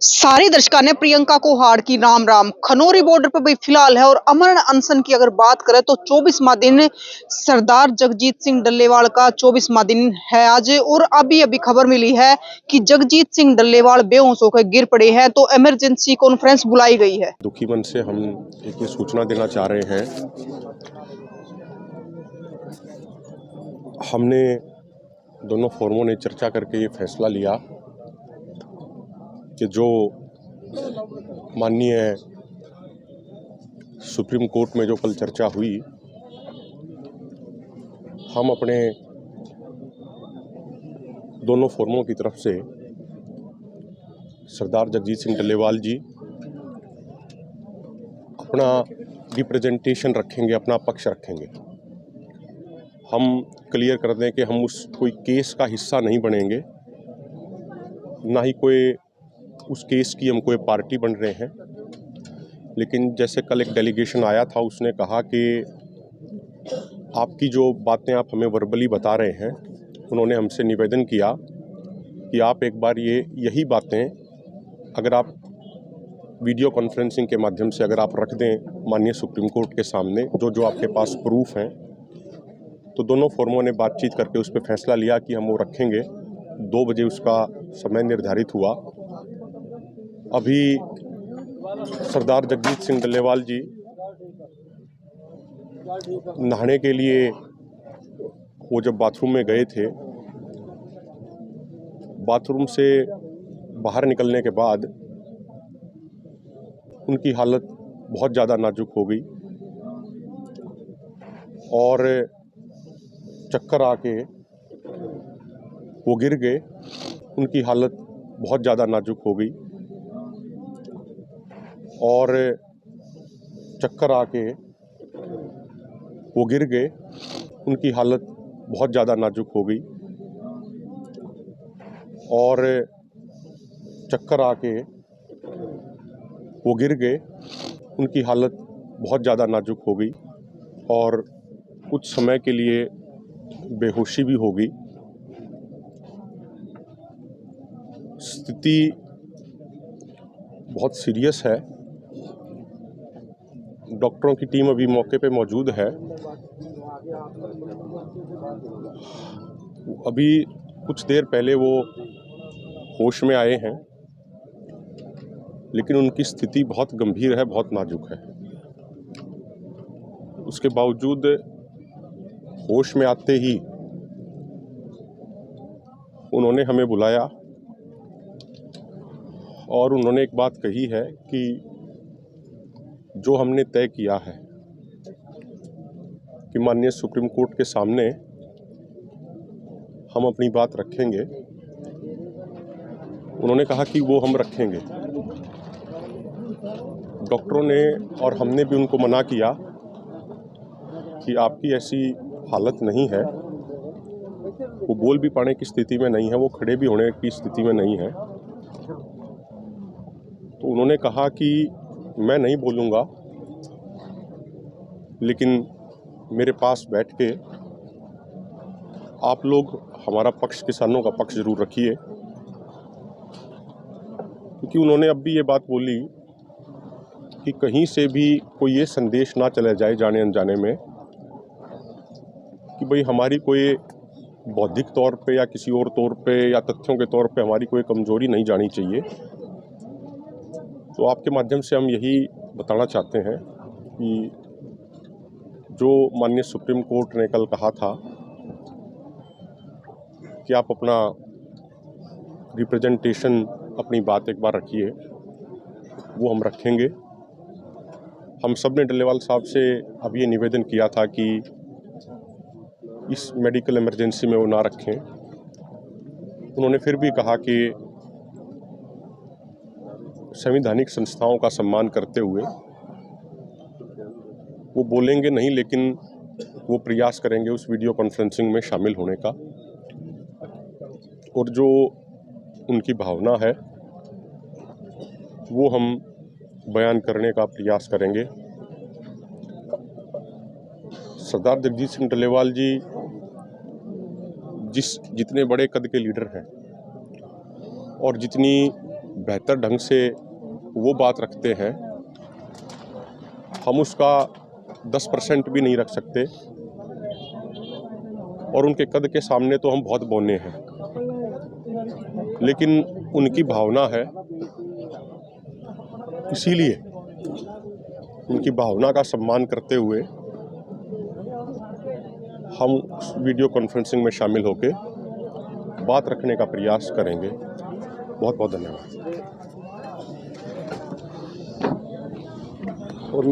सारे दर्शकों ने प्रियंका को हार की राम राम। खनौरी बॉर्डर पर भी फिलहाल है और अमर अनशन की अगर बात करें तो 24वां दिन सरदार जगजीत सिंह डल्लेवाल का 24वां दिन है आज। और अभी अभी खबर मिली है कि जगजीत सिंह डल्लेवाल बेहोश होकर गिर पड़े हैं, तो इमरजेंसी कॉन्फ्रेंस बुलाई गई है। दुखी मन से हम एक सूचना देना चाह रहे हैं। हमने दोनों फोरमों ने चर्चा करके ये फैसला लिया कि जो माननीय सुप्रीम कोर्ट में जो कल चर्चा हुई, हम अपने दोनों फोरमों की तरफ से सरदार जगजीत सिंह डल्लेवाल जी अपना रिप्रेजेंटेशन रखेंगे, अपना पक्ष रखेंगे। हम क्लियर कर दें कि हम उस कोई केस का हिस्सा नहीं बनेंगे, ना ही कोई उस केस की हम कोई पार्टी बन रहे हैं। लेकिन जैसे कल एक डेलीगेशन आया था, उसने कहा कि आपकी जो बातें आप हमें वर्बली बता रहे हैं, उन्होंने हमसे निवेदन किया कि आप एक बार यही बातें अगर आप वीडियो कॉन्फ्रेंसिंग के माध्यम से अगर आप रख दें माननीय सुप्रीम कोर्ट के सामने, जो आपके पास प्रूफ हैं। तो दोनों फोरमों ने बातचीत करके उस पर फैसला लिया कि हम वो रखेंगे। 2 बजे उसका समय निर्धारित हुआ। अभी सरदार जगजीत सिंह डल्लेवाल जी नहाने के लिए वो जब बाथरूम में गए थे, बाथरूम से बाहर निकलने के बाद उनकी हालत बहुत ज़्यादा नाजुक हो गई और चक्कर आके वो गिर गए। उनकी हालत बहुत ज़्यादा नाजुक हो गई और चक्कर आके वो गिर गए। उनकी हालत बहुत ज़्यादा नाजुक हो गई और चक्कर आके वो गिर गए। उनकी हालत बहुत ज़्यादा नाजुक हो गई और कुछ समय के लिए बेहोशी भी हो गई। स्थिति बहुत सीरियस है। डॉक्टरों की टीम अभी मौके पे मौजूद है। अभी कुछ देर पहले वो होश में आए हैं, लेकिन उनकी स्थिति बहुत गंभीर है, बहुत नाजुक है। उसके बावजूद होश में आते ही उन्होंने हमें बुलाया और उन्होंने एक बात कही है कि जो हमने तय किया है कि माननीय सुप्रीम कोर्ट के सामने हम अपनी बात रखेंगे। उन्होंने कहा कि वो हम रखेंगे। डॉक्टरों ने और हमने भी उनको मना किया कि आपकी ऐसी हालत नहीं है, वो बोल भी पाने की स्थिति में नहीं है, वो खड़े भी होने की स्थिति में नहीं है। तो उन्होंने कहा कि मैं नहीं बोलूँगा, लेकिन मेरे पास बैठ के आप लोग हमारा पक्ष, किसानों का पक्ष जरूर रखिए। क्योंकि उन्होंने अब भी ये बात बोली कि कहीं से भी कोई ये संदेश ना चला जाए जाने अनजाने में कि भाई हमारी कोई बौद्धिक तौर पे या किसी और तौर पे या तथ्यों के तौर पे हमारी कोई कमजोरी नहीं जानी चाहिए। तो आपके माध्यम से हम यही बताना चाहते हैं कि जो माननीय सुप्रीम कोर्ट ने कल कहा था कि आप अपना रिप्रेजेंटेशन, अपनी बात एक बार रखिए, वो हम रखेंगे। हम सब ने डल्लेवाल साहब से अब ये निवेदन किया था कि इस मेडिकल इमरजेंसी में वो ना रखें। उन्होंने फिर भी कहा कि संवैधानिक संस्थाओं का सम्मान करते हुए वो बोलेंगे नहीं, लेकिन वो प्रयास करेंगे उस वीडियो कॉन्फ्रेंसिंग में शामिल होने का। और जो उनकी भावना है वो हम बयान करने का प्रयास करेंगे। सरदार जगजीत सिंह डल्लेवाल जी जितने बड़े कद के लीडर हैं और जितनी बेहतर ढंग से वो बात रखते हैं, हम उसका 10% भी नहीं रख सकते, और उनके कद के सामने तो हम बहुत बौने हैं, लेकिन उनकी भावना है, इसीलिए उनकी भावना का सम्मान करते हुए हम वीडियो कॉन्फ्रेंसिंग में शामिल होकर बात रखने का प्रयास करेंगे। बहुत बहुत धन्यवाद। और